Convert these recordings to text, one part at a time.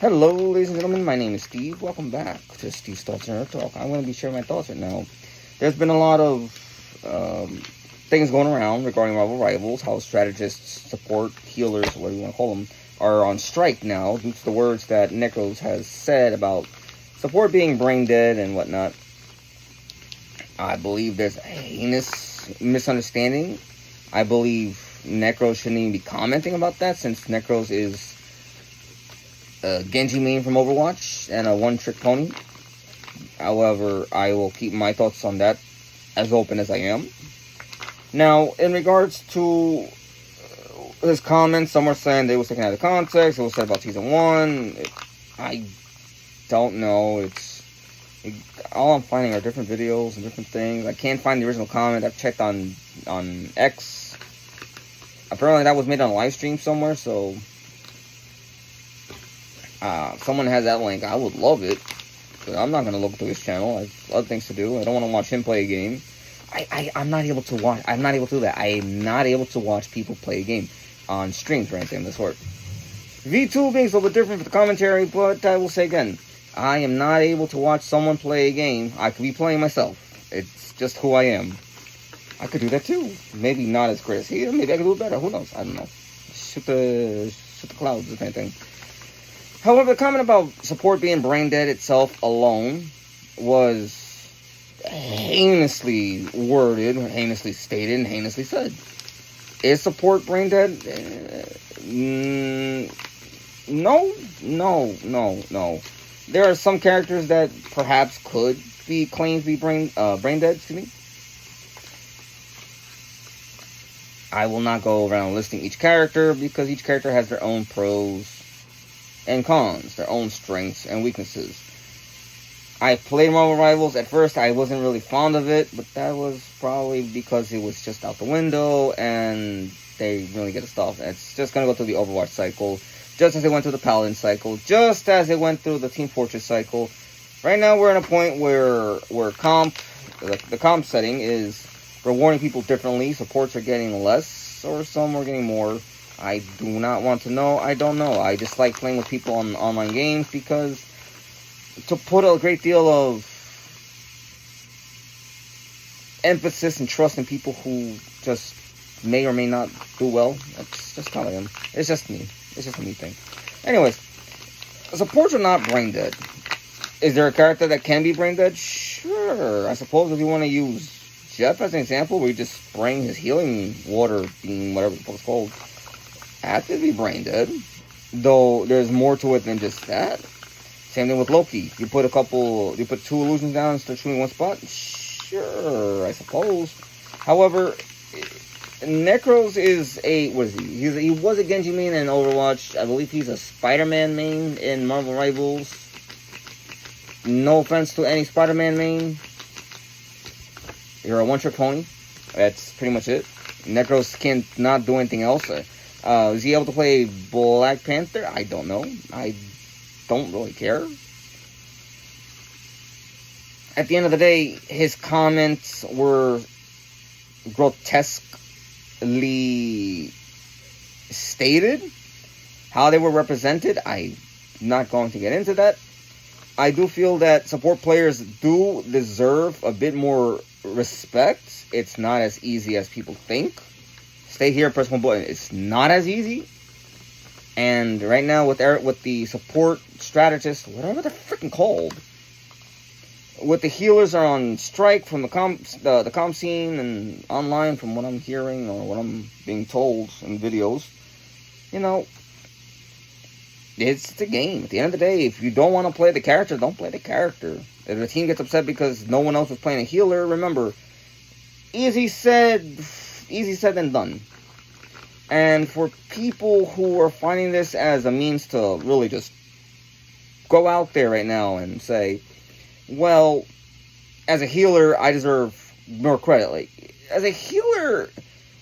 Hello, ladies and gentlemen. My name is Steve. Welcome back to Steve's Thoughts and Nerd Talk. I'm going to be sharing my thoughts right now. There's been a lot of things going around regarding Marvel Rivals, how strategists, support, healers, whatever you want to call them, are on strike now due to the words that Nekros has said about support being brain dead and whatnot. I believe there's a heinous misunderstanding. I believe Nekros shouldn't even be commenting about that, since Nekros is a Genji main from Overwatch and a one-trick pony. However, I will keep my thoughts on that as open as I am. Now, in regards to his comments, some were saying they was taken out of context. It was said about Season 1. I don't know. All I'm finding are different videos and different things. I can't find the original comment. I've checked on X. Apparently that was made on a live stream somewhere, so someone has that link. I would love it, but I'm not going to look through his channel. I have other things to do. I don't want to watch him play a game. I'm not able to watch. I'm not able to do that. I am not able to watch people play a game on streams or anything of the sort. V2 being a little bit different for the commentary, but I will say again, I am not able to watch someone play a game. I could be playing myself. It's just who I am. I could do that too. Maybe not as great as he. Maybe I could do it better. Who knows? I don't know. Shoot the clouds, if anything. However, the comment about support being brain dead itself alone was heinously worded, heinously stated, and heinously said. Is support brain dead? No. There are some characters that perhaps could be claimed to be brain dead. Excuse me. I will not go around listing each character because each character has their own pros and cons, their own strengths and weaknesses. I played Marvel Rivals. At first, I wasn't really fond of it, but that was probably because it was just out the window and they really get stuff. It's just going to go through the Overwatch cycle, just as it went through the Paladin cycle, just as it went through the Team Fortress cycle. Right now, we're in a point where the comp setting is rewarding people differently. Supports are getting less, or some are getting more. I do not want to know. I don't know. I just like playing with people on online games because to put a great deal of emphasis and trust in people who just may or may not do well. That's just how I am. It's just me. It's just a me thing. Anyways, supports are not brain dead. Is there a character that can be brain dead? Sure. I suppose if you want to use Jeff as an example, where you just spraying his healing water beam, whatever the fuck it's called, that could be brain dead. Though there's more to it than just that. Same thing with Loki. You put two illusions down and start shooting one spot? Sure, I suppose. However, Nekros is what is he? He was a Genji main in Overwatch. I believe he's a Spider-Man main in Marvel Rivals. No offense to any Spider-Man main. You're a one-trick pony. That's pretty much it. Nekros can't not do anything else. Is he able to play Black Panther? I don't know. I don't really care. At the end of the day, his comments were grotesquely stated. How they were represented, I'm not going to get into that. I do feel that support players do deserve a bit more respect. It's not as easy as people think. Stay here, press one button. It's not as easy. And right now with the support strategist, whatever they're freaking called, with the healers are on strike from the comp scene and online, from what I'm hearing or what I'm being told in videos, it's the game. At the end of the day, if you don't want to play the character, don't play the character. If the team gets upset because no one else was playing a healer, remember, easy said than done. And for people who are finding this as a means to really just go out there right now and say, well, as a healer, I deserve more credit. Like, as a healer,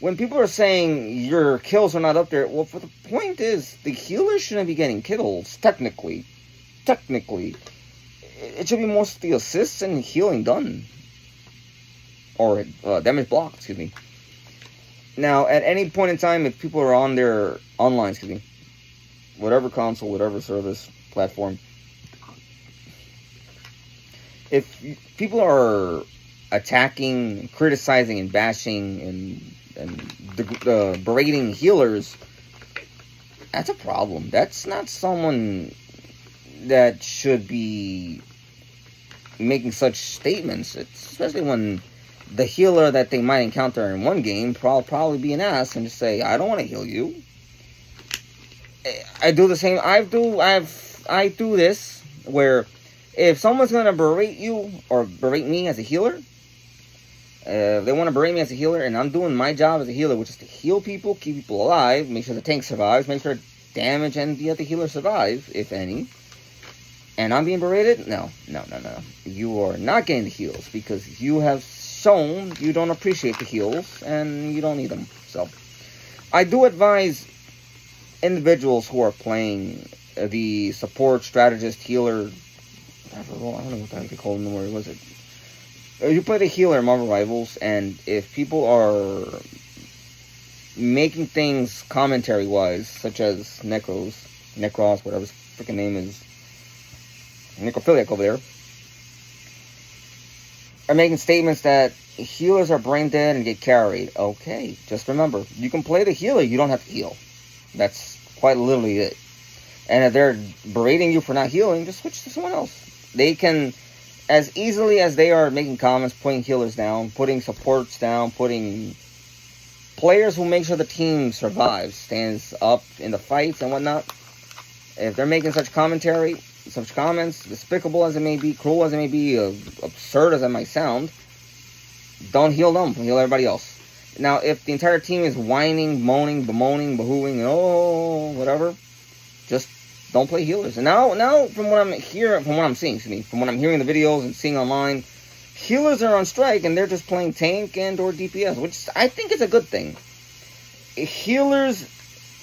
when people are saying your kills are not up there, well, for the point is, the healer shouldn't be getting kills, technically. It should be mostly assists and healing done. Or damage blocked, excuse me. Now, at any point in time, if people are on their online, whatever console, whatever service, platform. If people are attacking, criticizing, and bashing, and berating healers, that's a problem. That's not someone that should be making such statements. It's especially when the healer that they might encounter in one game probably be an ass and just say, I don't want to heal you. I do the same. I do this where if someone's going to berate you or berate me as a healer, if they want to berate me as a healer and I'm doing my job as a healer, which is to heal people, keep people alive, make sure the tank survives, make sure damage and the other healer survive, if any, and I'm being berated, no. You are not getting the heals because you have shown you don't appreciate the heals and you don't need them. So I do advise individuals who are playing the support, strategist, healer, I don't know what the heck they call them anymore. Was it? You play the healer in Marvel Rivals, and if people are making things commentary-wise, such as Nekros, whatever his freaking name is, necrophiliac over there, are making statements that healers are brain dead and get carried. Okay, just remember, you can play the healer, you don't have to heal. That's quite literally it. And if they're berating you for not healing, just switch to someone else. They can, as easily as they are making comments, putting healers down, putting supports down, putting players who make sure the team survives, stands up in the fights and whatnot. If they're making such commentary, such comments, despicable as it may be, cruel as it may be, absurd as it might sound, don't heal them, heal everybody else. Now, if the entire team is whining, moaning, bemoaning, bahooing, whatever, just don't play healers. And now, from what I'm hearing, from what I'm seeing, from what I'm hearing in the videos and seeing online, healers are on strike and they're just playing tank and or DPS, which I think is a good thing. Healers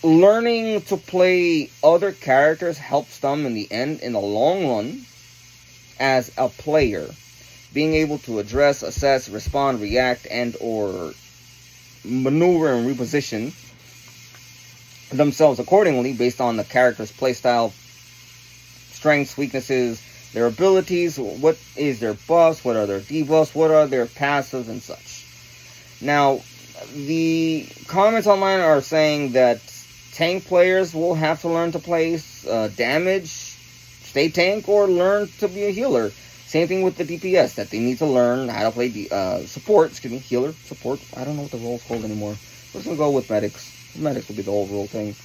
learning to play other characters helps them in the end, in the long run, as a player. Being able to address, assess, respond, react, and or maneuver and reposition themselves accordingly based on the character's playstyle, strengths, weaknesses, their abilities, what is their buffs, what are their debuffs, what are their passives and such. Now, the comments online are saying that tank players will have to learn to play damage, stay tank, or learn to be a healer. Same thing with the DPS, that they need to learn how to play healer, support. I don't know what the role's called anymore. We're just going to go with medics. Medics will be the overall thing.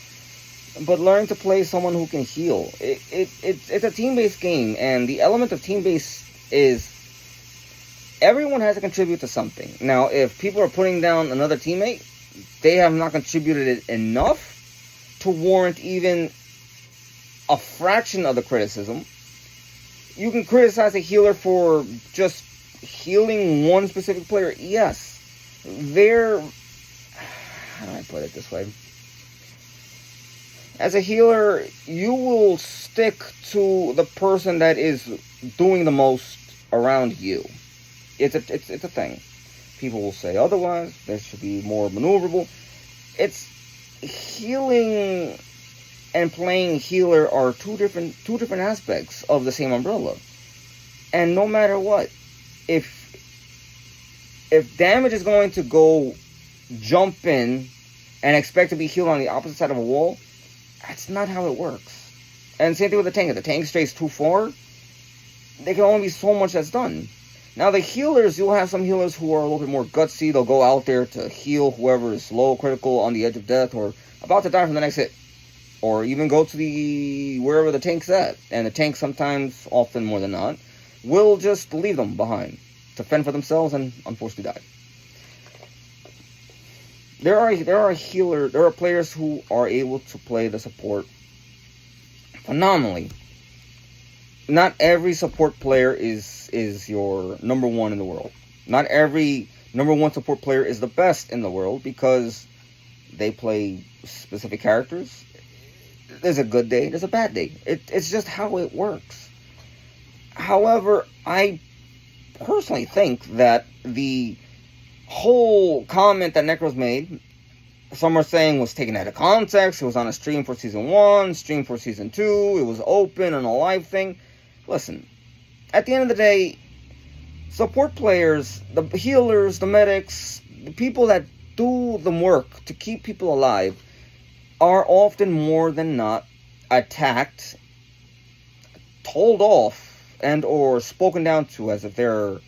But learning to play someone who can heal. It's a team-based game, and the element of team-based is everyone has to contribute to something. Now, if people are putting down another teammate, they have not contributed enough to warrant even a fraction of the criticism. You can criticize a healer for just healing one specific player. Yes, how do I put it this way? As a healer, you will stick to the person that is doing the most around you. It's a thing. People will say otherwise. There should be more maneuverable. It's healing and playing healer are two different aspects of the same umbrella. And no matter what, if damage is going to go jump in and expect to be healed on the opposite side of a wall, that's not how it works. And same thing with the tank. If the tank strays too far, there can only be so much that's done. Now the healers, you'll have some healers who are a little bit more gutsy. They'll go out there to heal whoever is low, critical, on the edge of death, or about to die from the next hit. Or even go to wherever the tank's at. And the tank sometimes, often more than not, will just leave them behind to fend for themselves and unfortunately die. There are players who are able to play the support phenomenally. Not every support player is your number one in the world. Not every number one support player is the best in the world because they play specific characters. There's a good day, there's a bad day. It's just how it works. However, I personally think that the whole comment that Nekros made some are saying was taken out of context. It was on a stream for season 1, stream for season 2. It was open and a live thing. Listen, at the end of the day, support players, the healers, the medics, the people that do the work to keep people alive are often more than not attacked, told off, and or spoken down to as if they're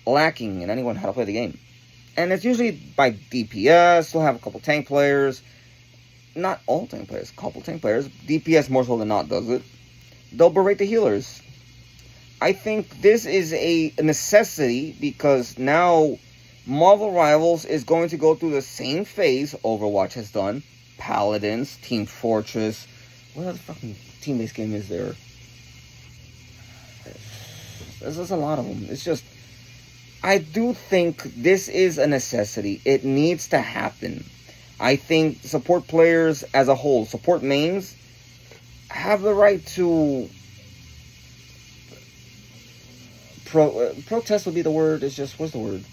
lacking in anyone how to play the game. And it's usually by DPS. They'll have a couple tank players. Not all tank players, a couple tank players. DPS more so than not does it. They'll berate the healers. I think this is a necessity because now Marvel Rivals is going to go through the same phase Overwatch has done. Paladins, Team Fortress. What other fucking team-based game is there? There's a lot of them. It's just, I do think this is a necessity. It needs to happen. I think support players as a whole, support mains, have the right to protest would be the word. It's just, what's the word?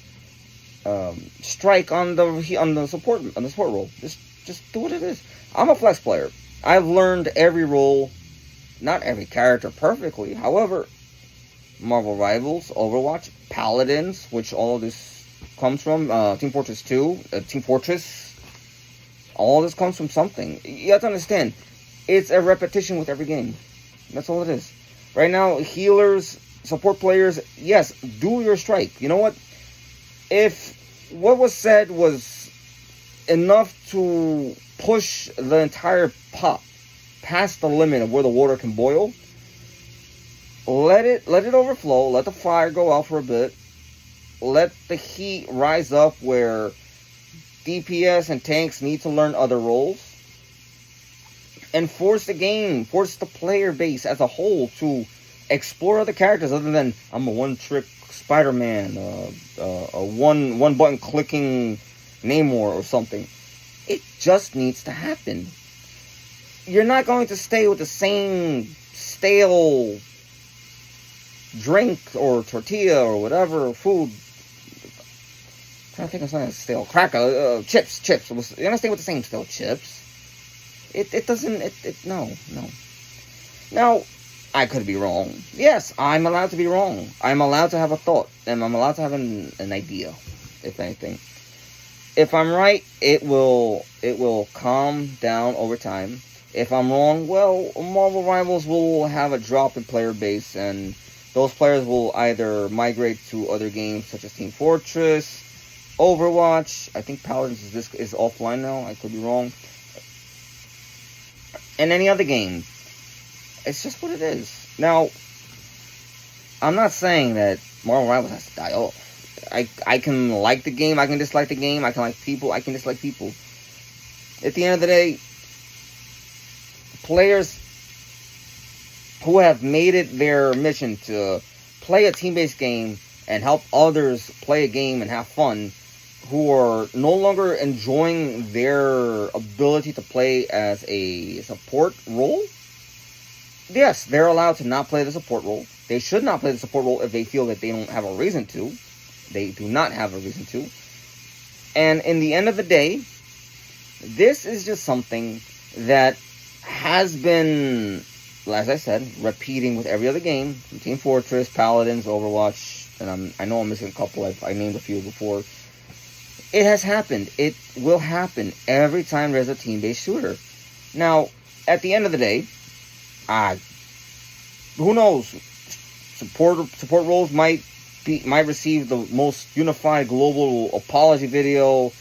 Strike on the support role. Just do what it is. I'm a flex player. I've learned every role, not every character perfectly. However, Marvel Rivals, Overwatch, Paladins, which all of this comes from, Team Fortress 2, Team Fortress, all this comes from something. You have to understand, it's a repetition with every game. That's all it is. Right now, healers, support players, yes, do your strike. You know what? If what was said was enough to push the entire pot past the limit of where the water can boil, let it overflow, let the fire go out for a bit, let the heat rise up where DPS and tanks need to learn other roles, and force the player base as a whole to explore other characters other than I'm a one-trick Spider-Man, a one-button clicking Namor or something. It just needs to happen. You're not going to stay with the same stale drink or tortilla or whatever food. I'm trying to think of something that's stale. Cracker, chips. You're gonna stay with the same stale chips. It doesn't. No. Now, I could be wrong. Yes, I'm allowed to be wrong. I'm allowed to have a thought, and I'm allowed to have an idea, if anything. If I'm right, it will calm down over time. If I'm wrong, well, Marvel Rivals will have a drop in player base, and those players will either migrate to other games such as Team Fortress, Overwatch. I think Paladins is offline now. I could be wrong. And any other game. It's just what it is. Now, I'm not saying that Marvel Rivals has to die off. I can like the game, I can dislike the game, I can like people, I can dislike people. At the end of the day, players who have made it their mission to play a team-based game and help others play a game and have fun, who are no longer enjoying their ability to play as a support role, yes, they're allowed to not play the support role. They should not play the support role if they feel that they don't have a reason to. They do not have a reason to. And in the end of the day, this is just something that has been, as I said, repeating with every other game. From Team Fortress, Paladins, Overwatch, and I know I'm missing a couple. I named a few before. It has happened. It will happen every time there's a team-based shooter. Now, at the end of the day, who knows? Support roles might receive the most unified global apology video.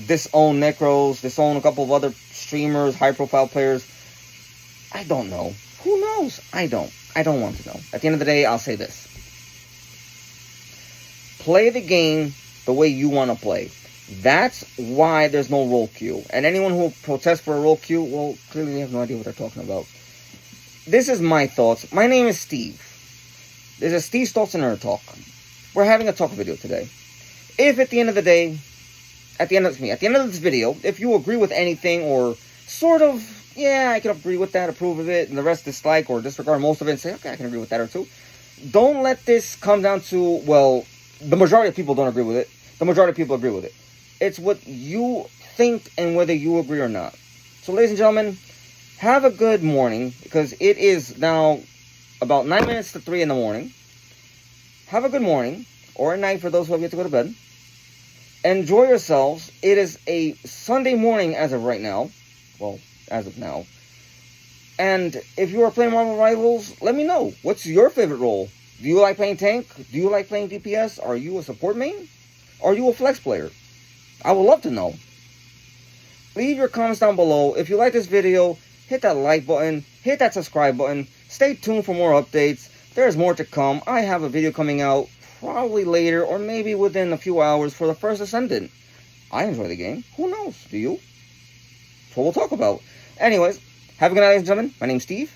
Disown Nekros, disown a couple of other streamers, high-profile players. I don't know. Who knows? I don't want to know. At the end of the day, I'll say this. Play the game the way you want to play. That's why there's no role queue. And anyone who protests for a role queue, well, clearly they have no idea what they're talking about. This is my thoughts. My name is Steve. This is Steve's Thoughts and Nerd Talk. We're having a talk video today. If at the end of the day, at the end of this video, if you agree with anything or sort of, yeah, I can agree with that, approve of it, and the rest dislike or disregard most of it and say, okay, I can agree with that or two. Don't let this come down to, well, the majority of people don't agree with it. The majority of people agree with it. It's what you think and whether you agree or not. So, ladies and gentlemen, have a good morning, because it is now about 9 minutes to 3 in the morning. Have a good morning, or a night for those who have yet to go to bed. Enjoy yourselves. It is a Sunday morning as of right now. Well, as of now. And if you are playing Marvel Rivals, let me know. What's your favorite role? Do you like playing tank? Do you like playing DPS? Are you a support main? Are you a flex player? I would love to know. Leave your comments down below. If you like this video, hit that like button. Hit that subscribe button. Stay tuned for more updates. There's more to come. I have a video coming out probably later or maybe within a few hours for the first Ascendant. I enjoy the game. Who knows? Do you? That's what we'll talk about. Anyways, have a good night, ladies and gentlemen. My name's Steve.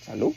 Salud.